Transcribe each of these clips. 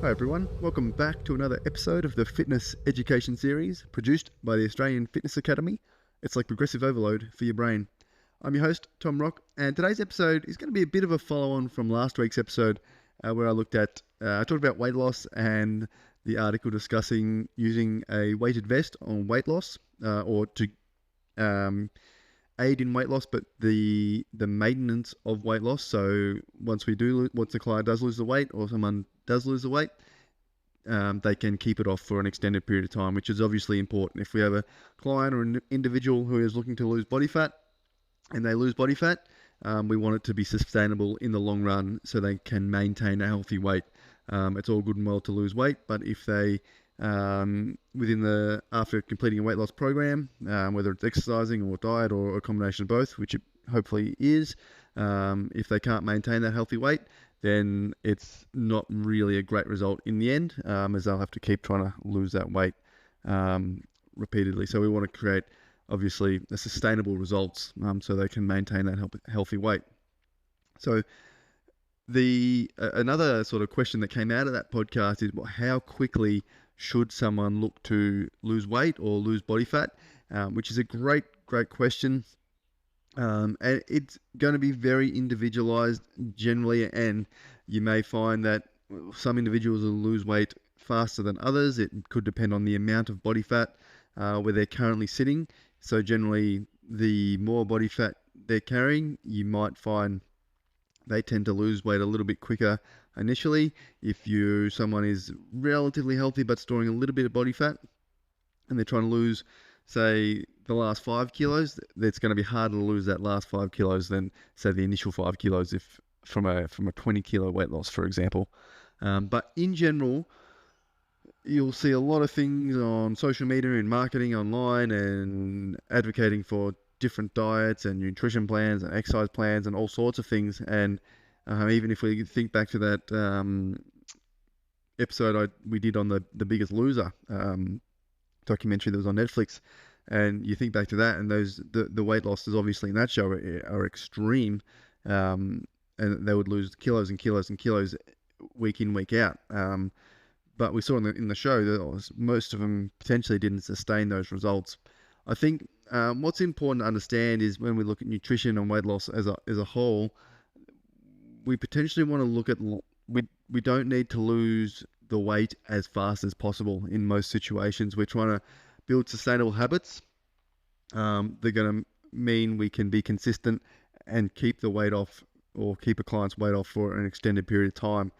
Hi everyone, welcome back to another episode of the Fitness Education Series produced by the Australian Fitness Academy. It's like progressive overload for your brain. I'm your host, Tom Rock, and today's episode is going to be a bit of a follow-on from last week's episode where I talked about weight loss and the article discussing using a weighted vest on weight loss or to aid in weight loss, but the maintenance of weight loss. So once the client does lose the weight or someone does lose the weight, they can keep it off for an extended period of time, which is obviously important. If we have a client or an individual who is looking to lose body fat and they lose body fat, we want it to be sustainable in the long run so they can maintain a healthy weight. It's all good and well to lose weight, but if they after completing a weight loss program, whether it's exercising or diet or a combination of both, which it hopefully is, if they can't maintain that healthy weight, then it's not really a great result in the end, as they'll have to keep trying to lose that weight repeatedly. So we want to create, obviously, a sustainable results so they can maintain that healthy weight. So another sort of question that came out of that podcast is, well, how quickly should someone look to lose weight or lose body fat? Which is a great question. And it's going to be very individualized generally, and you may find that some individuals will lose weight faster than others. It could depend on the amount of body fat where they're currently sitting. So generally, the more body fat they're carrying, you might find they tend to lose weight a little bit quicker initially. If someone is relatively healthy but storing a little bit of body fat and they're trying to lose, say, the last 5 kilos, it's going to be harder to lose that last 5 kilos than, say, the initial 5 kilos if from a 20 kilo weight loss, for example. But in general, you'll see a lot of things on social media and marketing online and advocating for different diets and nutrition plans and exercise plans and all sorts of things. And even if we think back to that episode we did on the Biggest Loser documentary that was on Netflix, and you think back to that, and the weight losses obviously in that show are extreme, and they would lose kilos and kilos and kilos week in, week out. But we saw in the show that most of them potentially didn't sustain those results. I think what's important to understand is when we look at nutrition and weight loss as a whole, we potentially want to look at, we don't need to lose the weight as fast as possible in most situations. We're trying to build sustainable habits. They're going to mean we can be consistent and keep the weight off or keep a client's weight off for an extended period of time.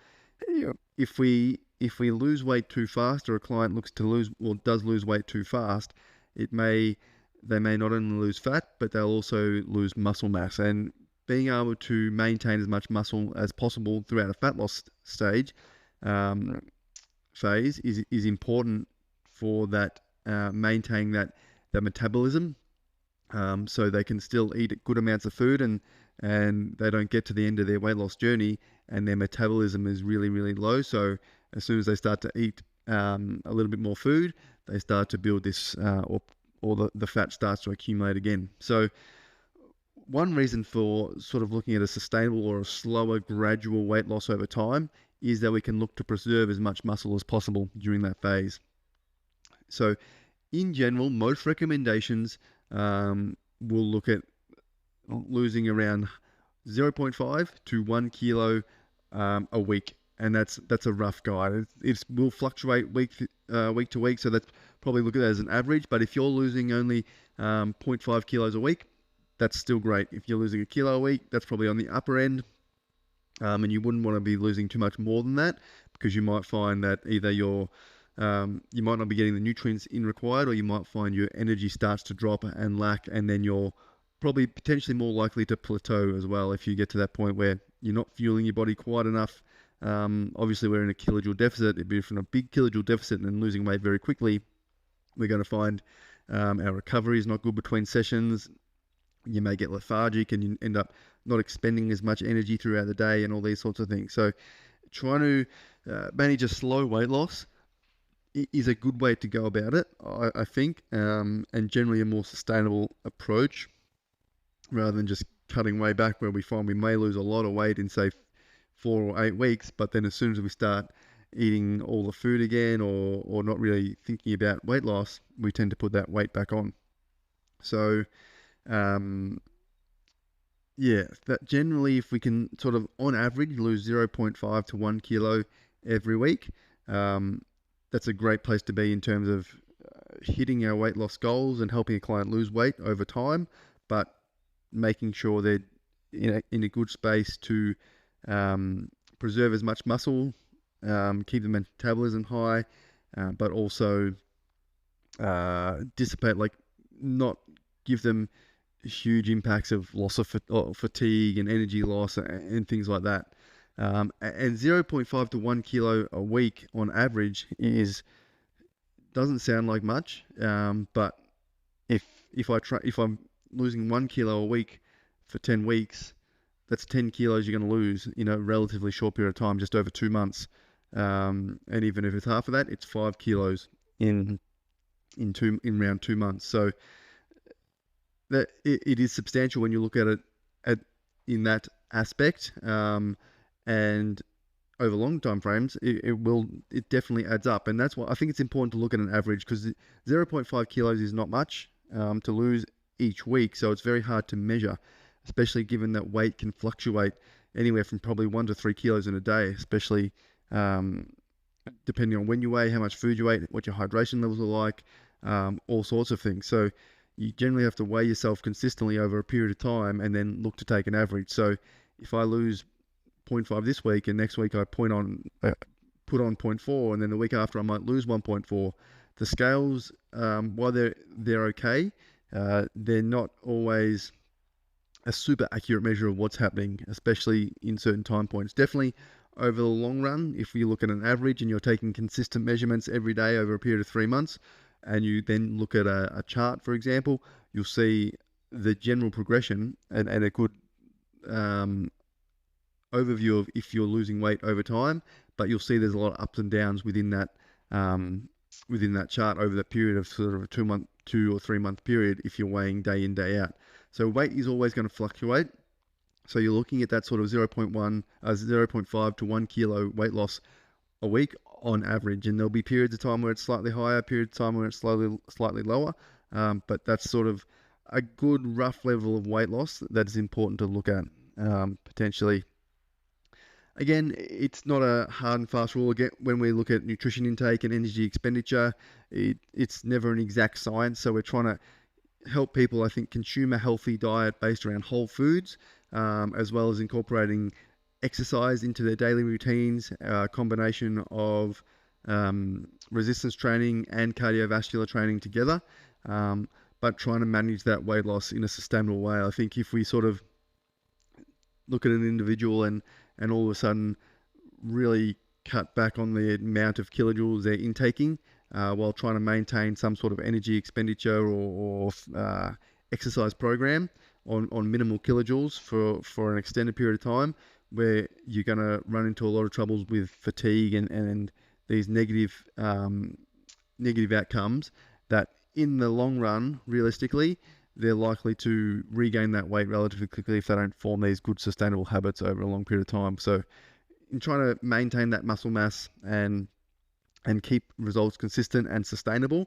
If we lose weight too fast, or a client looks to lose or does lose weight too fast, they may not only lose fat, but they'll also lose muscle mass. And being able to maintain as much muscle as possible throughout a fat loss stage phase is important for that maintaining that metabolism, so they can still eat good amounts of food and they don't get to the end of their weight loss journey and their metabolism is really, really low. So as soon as they start to eat a little bit more food, they start to build this or the fat starts to accumulate again. So one reason for sort of looking at a sustainable or a slower gradual weight loss over time is that we can look to preserve as much muscle as possible during that phase. So in general, most recommendations will look at losing around 0.5 to 1 kilo a week. And that's a rough guide. It will fluctuate week to week, so that's probably look at it as an average. But if you're losing only 0.5 kilos a week, that's still great. If you're losing a kilo a week, that's probably on the upper end. And you wouldn't want to be losing too much more than that, because you might find that either you might not be getting the nutrients in required, or you might find your energy starts to drop and lack, and then you're probably potentially more likely to plateau as well if you get to that point where you're not fueling your body quite enough. Obviously, we're in a kilojoule deficit. It'd be from a big kilojoule deficit and losing weight very quickly, we're going to find our recovery is not good between sessions. You may get lethargic and you end up not expending as much energy throughout the day and all these sorts of things. So trying to manage a slow weight loss is a good way to go about it, I think, and generally a more sustainable approach rather than just cutting way back where we find we may lose a lot of weight in, say, 4 or 8 weeks, but then as soon as we start eating all the food again, or not really thinking about weight loss, we tend to put that weight back on. So, um, yeah, that generally, if we can sort of on average lose 0.5 to 1 kilo every week, um, that's a great place to be in terms of hitting our weight loss goals and helping a client lose weight over time, but making sure they're in a good space to preserve as much muscle, keep the metabolism high, but also dissipate, like not give them huge impacts of loss of fatigue and energy loss and things like that. And 0.5 to 1 kilo a week on average doesn't sound like much, but if if I'm losing 1 kilo a week for 10 weeks, that's 10 kilos you're going to lose in a relatively short period of time, just over 2 months. And even if it's half of that, it's 5 kilos in around 2 months. So that it is substantial when you look at it in that aspect, and over long time frames, it definitely adds up, and that's why I think it's important to look at an average, because 0.5 kilos is not much to lose each week, so it's very hard to measure, especially given that weight can fluctuate anywhere from probably 1 to 3 kilos in a day, especially depending on when you weigh, how much food you ate, what your hydration levels are like, all sorts of things. So you generally have to weigh yourself consistently over a period of time and then look to take an average. So if I lose 0.5 this week and next week I put on 0.4, and then the week after I might lose 1.4, the scales, while they're okay, they're not always a super accurate measure of what's happening, especially in certain time points. Definitely over the long run, if you look at an average and you're taking consistent measurements every day over a period of 3 months, and you then look at a chart, for example, you'll see the general progression and a good overview of if you're losing weight over time. But you'll see there's a lot of ups and downs within that chart over that period of sort of a 2 or 3 month period if you're weighing day in, day out. So weight is always going to fluctuate. So you're looking at that sort of 0.5 to 1 kilo weight loss a week on average, and there'll be periods of time where it's slightly higher, periods of time where it's slightly lower, but that's sort of a good rough level of weight loss that is important to look at, potentially. Again, it's not a hard and fast rule. Again, when we look at nutrition intake and energy expenditure, it's never an exact science, so we're trying to help people, I think, consume a healthy diet based around whole foods, as well as incorporating exercise into their daily routines, a combination of resistance training and cardiovascular training together, but trying to manage that weight loss in a sustainable way. I think if we sort of look at an individual and all of a sudden really cut back on the amount of kilojoules they're intaking, while trying to maintain some sort of energy expenditure or exercise program on minimal kilojoules for an extended period of time, where you're going to run into a lot of troubles with fatigue and these negative outcomes that in the long run, realistically, they're likely to regain that weight relatively quickly if they don't form these good sustainable habits over a long period of time. So in trying to maintain that muscle mass and keep results consistent and sustainable,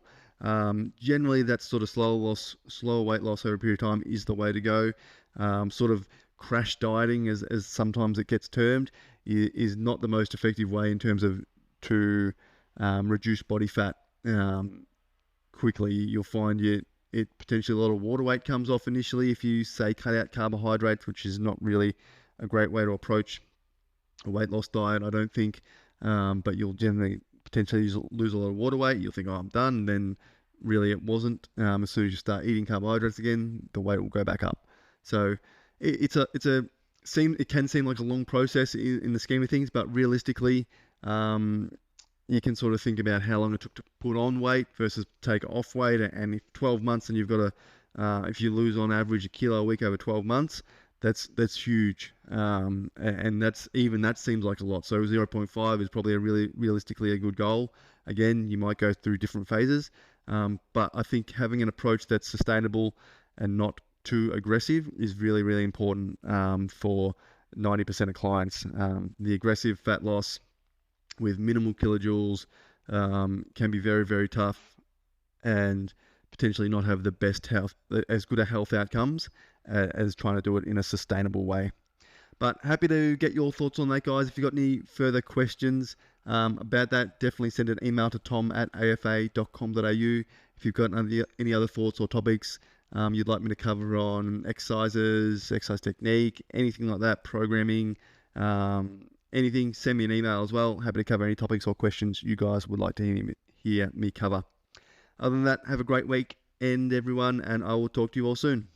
generally that sort of slower weight loss over a period of time is the way to go. Sort of crash dieting, as sometimes it gets termed, is not the most effective way in terms of to reduce body fat quickly. You'll find it potentially a lot of water weight comes off initially if you say cut out carbohydrates, which is not really a great way to approach a weight loss diet, I don't think. But you'll generally potentially lose a lot of water weight. You'll think, oh, I'm done. And then really it wasn't. As soon as you start eating carbohydrates again, the weight will go back up. So it can seem like a long process in the scheme of things, but realistically, you can sort of think about how long it took to put on weight versus take off weight. And if 12 months and you've got if you lose on average a kilo a week over 12 months, that's huge. And that seems like a lot. So 0.5 is probably realistically a good goal. Again, you might go through different phases. But I think having an approach that's sustainable and not too aggressive is really, really important for 90% of clients. The aggressive fat loss with minimal kilojoules can be very, very tough and potentially not have the best health, as good a health outcomes as trying to do it in a sustainable way. But happy to get your thoughts on that, guys. If you've got any further questions about that, definitely send an email to tom@afa.com.au. If you've got any other thoughts or topics you'd like me to cover on exercises, exercise technique, anything like that, programming, anything, send me an email as well. Happy to cover any topics or questions you guys would like to hear me cover. Other than that, have a great week, everyone, and I will talk to you all soon.